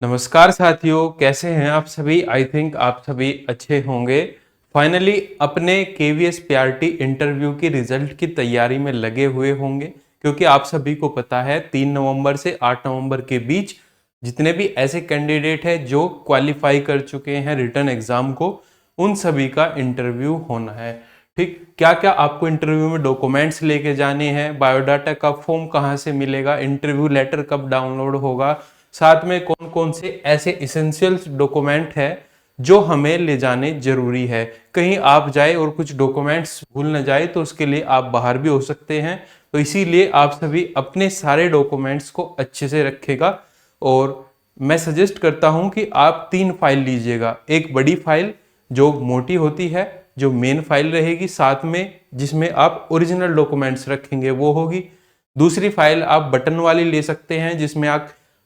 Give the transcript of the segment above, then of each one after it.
नमस्कार साथियों, कैसे हैं आप सभी। आई थिंक आप सभी अच्छे होंगे। फाइनली अपने केवीएस पीआरटी इंटरव्यू की रिजल्ट की तैयारी में लगे हुए होंगे, क्योंकि आप सभी को पता है 3 नवंबर से 8 नवंबर के बीच जितने भी ऐसे कैंडिडेट हैं जो क्वालिफाई कर चुके हैं रिटन एग्जाम को, उन सभी का इंटरव्यू होना है। ठीक, क्या क्या आपको इंटरव्यू में डॉक्यूमेंट्स लेके जाने हैं, बायोडाटा का फॉर्म कहाँ से मिलेगा, इंटरव्यू लेटर कब डाउनलोड होगा, साथ में कौन कौन से ऐसे इसेंशियल्स डॉक्यूमेंट है जो हमें ले जाने जरूरी है। कहीं आप जाए और कुछ डॉक्यूमेंट्स भूल न जाए तो उसके लिए आप बाहर भी हो सकते हैं। तो इसीलिए आप सभी अपने सारे डॉक्यूमेंट्स को अच्छे से रखेगा और मैं सजेस्ट करता हूं कि आप 3 फाइल लीजिएगा। एक बड़ी फाइल जो मोटी होती है, जो मेन फाइल रहेगी, साथ में जिसमें आप ओरिजिनल डॉक्यूमेंट्स रखेंगे वो होगी। दूसरी फाइल आप बटन वाली ले सकते हैं जिसमें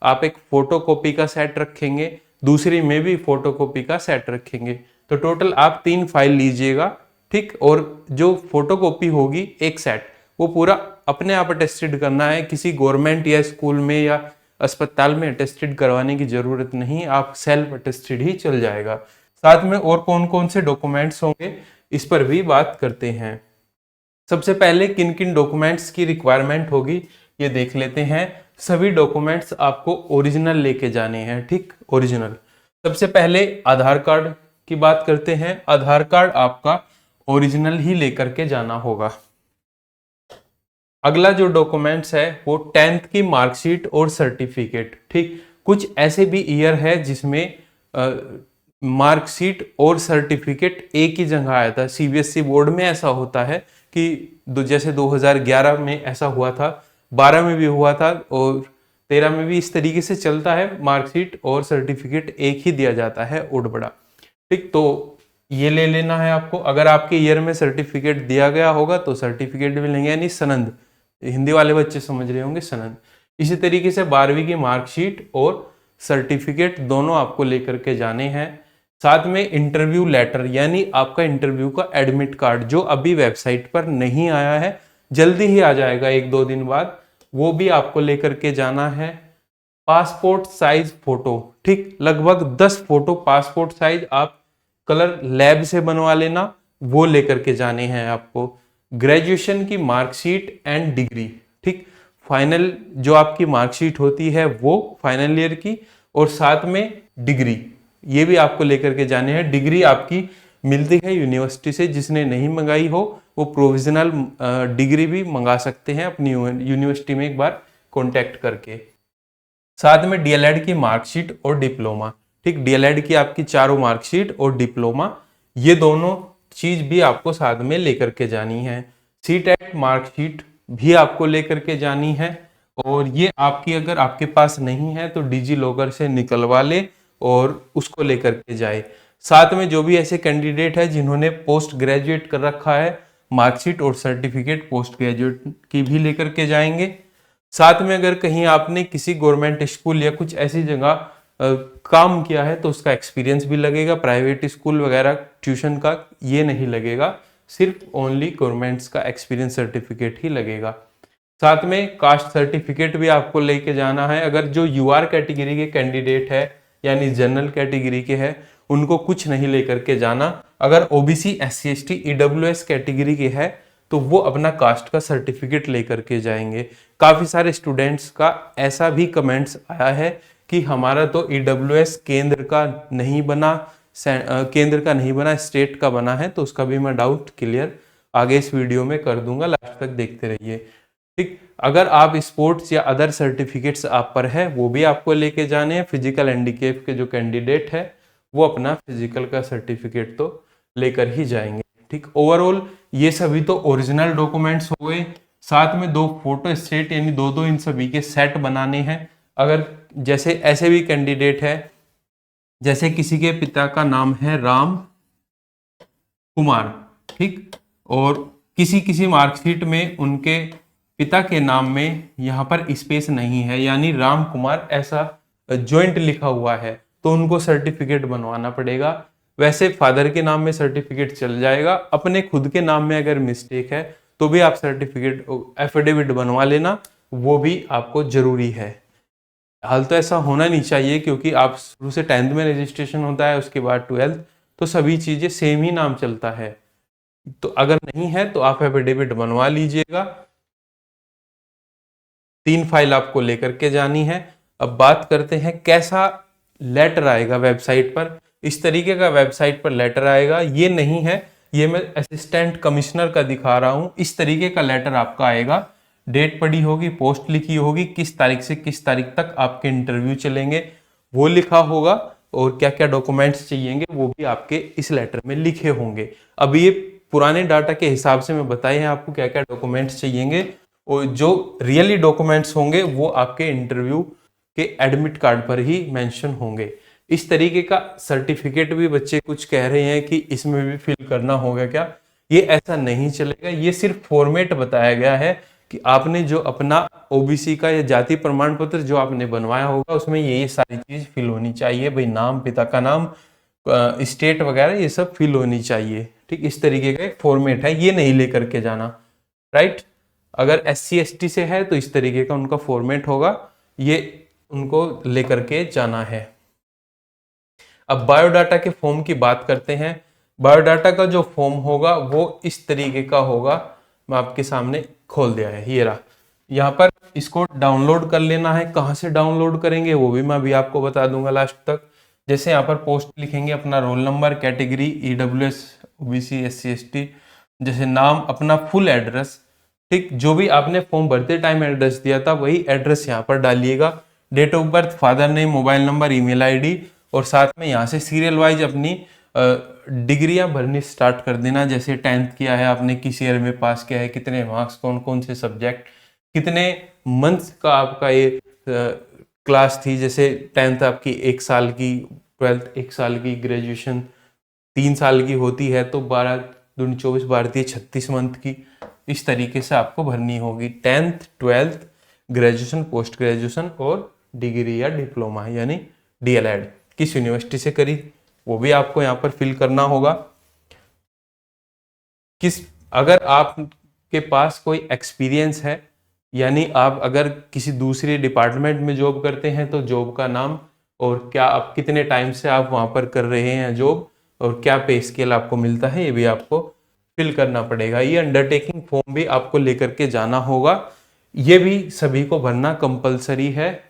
आप एक फोटोकॉपी का सेट रखेंगे, दूसरी में भी फोटोकॉपी का सेट रखेंगे। तो टोटल आप 3 फाइल लीजिएगा। ठीक, और जो फोटोकॉपी होगी एक सेट, वो पूरा अपने आप अटेस्टेड करना है। किसी गवर्नमेंट या स्कूल में या अस्पताल में अटेस्टेड करवाने की जरूरत नहीं, आप सेल्फ अटेस्टेड ही चल जाएगा। साथ में और कौन कौन से डॉक्यूमेंट्स होंगे इस पर भी बात करते हैं। सबसे पहले किन किन डॉक्यूमेंट्स की रिक्वायरमेंट होगी ये देख लेते हैं। सभी डॉक्यूमेंट्स आपको ओरिजिनल लेके जाने हैं। ठीक, ओरिजिनल। सबसे पहले आधार कार्ड की बात करते हैं। आधार कार्ड आपका ओरिजिनल ही लेकर के जाना होगा। अगला जो डॉक्यूमेंट्स है वो 10th की मार्कशीट और सर्टिफिकेट। ठीक, कुछ ऐसे भी ईयर है जिसमें मार्कशीट और सर्टिफिकेट एक ही जगह आया था। सीबीएसई बोर्ड में ऐसा होता है कि जैसे 2011 में ऐसा हुआ था, 12 में भी हुआ था और 13 में भी इस तरीके से चलता है। मार्कशीट और सर्टिफिकेट एक ही दिया जाता है ओड बड़ा। ठीक, तो ये ले लेना है आपको। अगर आपके ईयर में सर्टिफिकेट दिया गया होगा तो सर्टिफिकेट भी लेंगे, यानी सनद। हिंदी वाले बच्चे समझ रहे होंगे, सनद। इसी तरीके से 12वीं की मार्कशीट और सर्टिफिकेट दोनों आपको लेकर के जाने हैं। साथ में इंटरव्यू लेटर, यानी आपका इंटरव्यू का एडमिट कार्ड, जो अभी वेबसाइट पर नहीं आया है, जल्दी ही आ जाएगा 1-2 दिन बाद, वो भी आपको लेकर के जाना है। Passport size photo. ठीक, लगभग 10 फोटो पासपोर्ट साइज आप कलर लैब से बनवा लेना, वो लेकर के जाने हैं आपको। ग्रेजुएशन की मार्कशीट एंड डिग्री। ठीक, फाइनल जो आपकी मार्कशीट होती है वो फाइनल ईयर की, और साथ में डिग्री, ये भी आपको लेकर के जाने हैं। डिग्री आपकी मिलती है यूनिवर्सिटी से, जिसने नहीं मंगाई हो वो प्रोविजनल डिग्री भी मंगा सकते हैं अपनी यूनिवर्सिटी में एक बार कांटेक्ट करके। साथ में डीएलएड की मार्कशीट और डिप्लोमा। ठीक, डीएलएड की आपकी चारों मार्कशीट और डिप्लोमा, ये दोनों चीज भी आपको साथ में लेकर के जानी है। सीटेट मार्कशीट भी आपको लेकर के जानी है, और ये आपकी अगर आपके पास नहीं है तो डिजी लॉकर से निकलवा ले और उसको लेकर के जाए। साथ में जो भी ऐसे कैंडिडेट है जिन्होंने पोस्ट ग्रेजुएट कर रखा है, मार्कशीट और सर्टिफिकेट पोस्ट ग्रेजुएट की भी लेकर के जाएंगे। साथ में अगर कहीं आपने किसी गवर्नमेंट स्कूल या कुछ ऐसी जगह काम किया है तो उसका एक्सपीरियंस भी लगेगा। प्राइवेट स्कूल वगैरह ट्यूशन का ये नहीं लगेगा, सिर्फ ओनली गवर्नमेंट्स का एक्सपीरियंस सर्टिफिकेट ही लगेगा। साथ में कास्ट सर्टिफिकेट भी आपको लेके जाना है। अगर जो यूआर कैटेगरी के कैंडिडेट है, यानी जनरल कैटेगरी के है, उनको कुछ नहीं लेकर के जाना। अगर OBC, SC, ST, EWS category के है तो वो अपना कास्ट का सर्टिफिकेट लेकर के जाएंगे। काफी सारे स्टूडेंट्स का ऐसा भी कमेंट्स आया है कि हमारा तो ईडब्ल्यूएस केंद्र का नहीं बना, स्टेट का बना है। तो उसका भी मैं डाउट क्लियर आगे इस वीडियो में कर दूंगा, लास्ट तक देखते रहिए। ठीक, अगर आप स्पोर्ट्स या अदर सर्टिफिकेट्स आप पर है वो भी आपको लेके जाने हैं। फिजिकल हैंडीकैप के जो कैंडिडेट है वो अपना फिजिकल का सर्टिफिकेट तो लेकर ही जाएंगे। ठीक, ओवरऑल ये सभी तो ओरिजिनल डॉक्यूमेंट्स हो गए। साथ में 2 फोटो स्टेट, यानी 2-2 इन सभी के सेट बनाने हैं। अगर जैसे ऐसे भी कैंडिडेट है, जैसे किसी के पिता का नाम है राम कुमार, ठीक, और किसी किसी मार्कशीट में उनके पिता के नाम में यहाँ पर स्पेस नहीं है, यानी राम कुमार ऐसा जॉइंट लिखा हुआ है, तो उनको सर्टिफिकेट बनवाना पड़ेगा। वैसे फादर के नाम में सर्टिफिकेट चल जाएगा, अपने खुद के नाम में अगर मिस्टेक है तो भी आप सर्टिफिकेट एफिडेविट बनवा लेना, वो भी आपको जरूरी है। हाल तो ऐसा होना नहीं चाहिए, क्योंकि आप शुरू से 10th में रजिस्ट्रेशन होता है, उसके बाद 12th, तो सभी चीज़ें सेम ही नाम चलता है। तो अगर नहीं है तो आप एफिडेविट बनवा लीजिएगा। 3 फाइल आपको लेकर के जानी है। अब बात करते हैं कैसा लेटर आएगा वेबसाइट पर। इस तरीके का वेबसाइट पर लेटर आएगा, ये नहीं है, ये मैं असिस्टेंट कमिश्नर का दिखा रहा हूं। इस तरीके का लेटर आपका आएगा, डेट पड़ी होगी, पोस्ट लिखी होगी, किस तारीख से किस तारीख तक आपके इंटरव्यू चलेंगे वो लिखा होगा, और क्या क्या डॉक्यूमेंट्स चाहिएंगे वो भी आपके इस लेटर में लिखे होंगे। अब ये पुराने डाटा के हिसाब से मैं बताए हैं आपको क्या क्या डॉक्यूमेंट्स चाहिएंगे, और जो रियली डॉक्यूमेंट्स होंगे वो आपके इंटरव्यू के एडमिट कार्ड पर ही मेंशन होंगे। इस तरीके का सर्टिफिकेट भी बच्चे कुछ कह रहे हैं कि इसमें भी फिल करना होगा क्या, ये ऐसा नहीं चलेगा। ये सिर्फ फॉर्मेट बताया गया है कि आपने जो अपना ओबीसी का या जाति प्रमाण पत्र जो आपने बनवाया होगा उसमें ये सारी चीज फिल होनी चाहिए भाई, नाम, पिता का नाम, स्टेट वगैरह ये सब फिल होनी चाहिए। ठीक, इस तरीके का एक फॉर्मेट है, ये नहीं लेकर के जाना। राइट, अगर SC ST से है तो इस तरीके का उनका फॉर्मेट होगा, ये उनको लेकर के जाना है। अब बायोडाटा के फॉर्म की बात करते हैं। बायोडाटा का जो फॉर्म होगा वो इस तरीके का होगा, मैं आपके सामने खोल दिया है, ये रहा। यहाँ पर इसको डाउनलोड कर लेना है। कहाँ से डाउनलोड करेंगे वो भी मैं अभी आपको बता दूंगा लास्ट तक। जैसे यहाँ पर पोस्ट लिखेंगे, अपना roll number, category EWS OBC SC ST, जैसे नाम, अपना फुल एड्रेस, ठीक, जो भी आपने फॉर्म भरते टाइम एड्रेस दिया था वही एड्रेस यहाँ पर डालिएगा। Date of birth, father name, mobile number, email ID, और साथ में यहाँ से सीरियल वाइज अपनी डिग्रियां भरनी स्टार्ट कर देना। जैसे 10th किया है आपने, किस ईयर में पास किया है, कितने मार्क्स, कौन कौन से सब्जेक्ट, कितने मंथ्स का आपका ये क्लास थी। जैसे 10th आपकी 1 साल की, 12th 1 साल की, ग्रेजुएशन 3 साल की होती है, तो 12 दूनी 24 भारतीय 36 मंथ की। इस तरीके से आपको भरनी होगी 10th 12th graduation, post graduation और डिग्री या डिप्लोमा यानी DLED किस यूनिवर्सिटी से करी वो भी आपको यहाँ पर फिल करना होगा। अगर आपके पास कोई एक्सपीरियंस है, यानी आप अगर किसी दूसरे डिपार्टमेंट में जॉब करते हैं तो जॉब का नाम, और क्या आप कितने टाइम से आप वहाँ पर कर रहे हैं जॉब, और क्या पे स्केल आपको मिलता है, ये भी आपको फिल करना पड़ेगा। ये अंडरटेकिंग फॉर्म भी आपको लेकर के जाना होगा, ये भी सभी को भरना कंपलसरी है।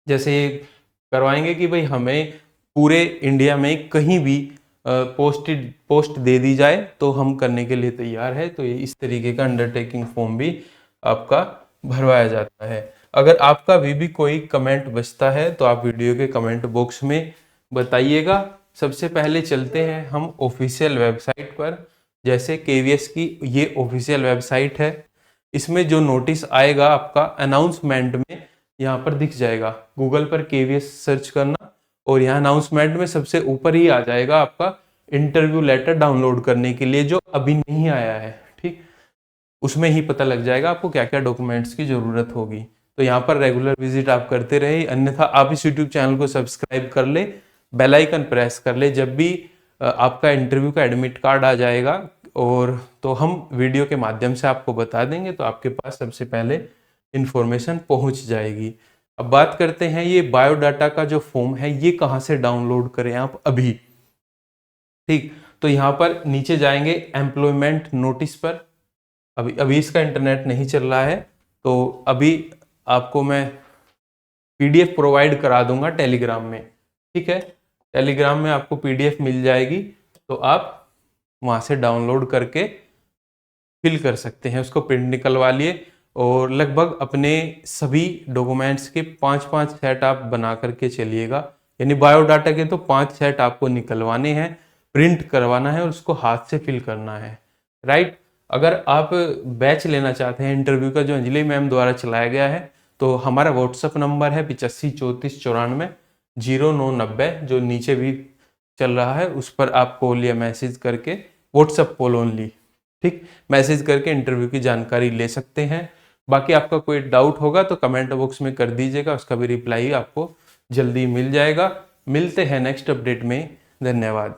जैसे करवाएंगे कि भाई हमें पूरे इंडिया में कहीं भी पोस्ट दे दी जाए तो हम करने के लिए तैयार है। तो ये इस तरीके का अंडरटेकिंग फॉर्म भी आपका भरवाया जाता है। अगर आपका भी कोई कमेंट बचता है तो आप वीडियो के कमेंट बॉक्स में बताइएगा। सबसे पहले चलते हैं हम ऑफिशियल वेबसाइट पर। जैसे KVS की ये ऑफिशियल वेबसाइट है, इसमें जो नोटिस आएगा आपका अनाउंसमेंट में यहाँ पर दिख जाएगा। गूगल पर KVS सर्च करना और यहाँ अनाउंसमेंट में सबसे ऊपर ही आ जाएगा आपका इंटरव्यू लेटर डाउनलोड करने के लिए, जो अभी नहीं आया है। ठीक, उसमें ही पता लग जाएगा आपको क्या क्या डॉक्यूमेंट्स की जरूरत होगी। तो यहाँ पर रेगुलर विजिट आप करते रहे, अन्यथा आप इस यूट्यूब चैनल को सब्सक्राइब कर ले, बेल आइकन प्रेस कर ले। जब भी आपका इंटरव्यू का एडमिट कार्ड आ जाएगा और तो हम वीडियो के माध्यम से आपको बता देंगे, तो आपके पास सबसे पहले इंफॉर्मेशन पहुंच जाएगी। अब बात करते हैं ये बायोडाटा का जो फॉर्म है ये कहाँ से डाउनलोड करें आप अभी। ठीक, तो यहाँ पर नीचे जाएंगे एम्प्लॉयमेंट नोटिस पर। अभी इसका इंटरनेट नहीं चल रहा है, तो अभी आपको मैं PDF प्रोवाइड करा दूंगा टेलीग्राम में। ठीक है, टेलीग्राम में आपको PDF मिल जाएगी, तो आप वहाँ से डाउनलोड करके फिल कर सकते हैं। उसको प्रिंट निकलवा लिए और लगभग अपने सभी डॉक्यूमेंट्स के 5-5 सेट आप बना करके चलिएगा। यानी बायोडाटा के तो 5 सेट आपको निकलवाने हैं, प्रिंट करवाना है और उसको हाथ से फिल करना है। राइट, अगर आप बैच लेना चाहते हैं इंटरव्यू का जो अंजलि मैम द्वारा चलाया गया है, तो हमारा व्हाट्सअप नंबर है 8534940990, जो नीचे भी चल रहा है। उस पर आप कॉल या मैसेज करके, व्हाट्सअप कॉल ओनली, ठीक, मैसेज करके इंटरव्यू की जानकारी ले सकते हैं। बाकी आपका कोई डाउट होगा तो कमेंट बॉक्स में कर दीजिएगा, उसका भी रिप्लाई आपको जल्दी मिल जाएगा। मिलते हैं नेक्स्ट अपडेट में, धन्यवाद।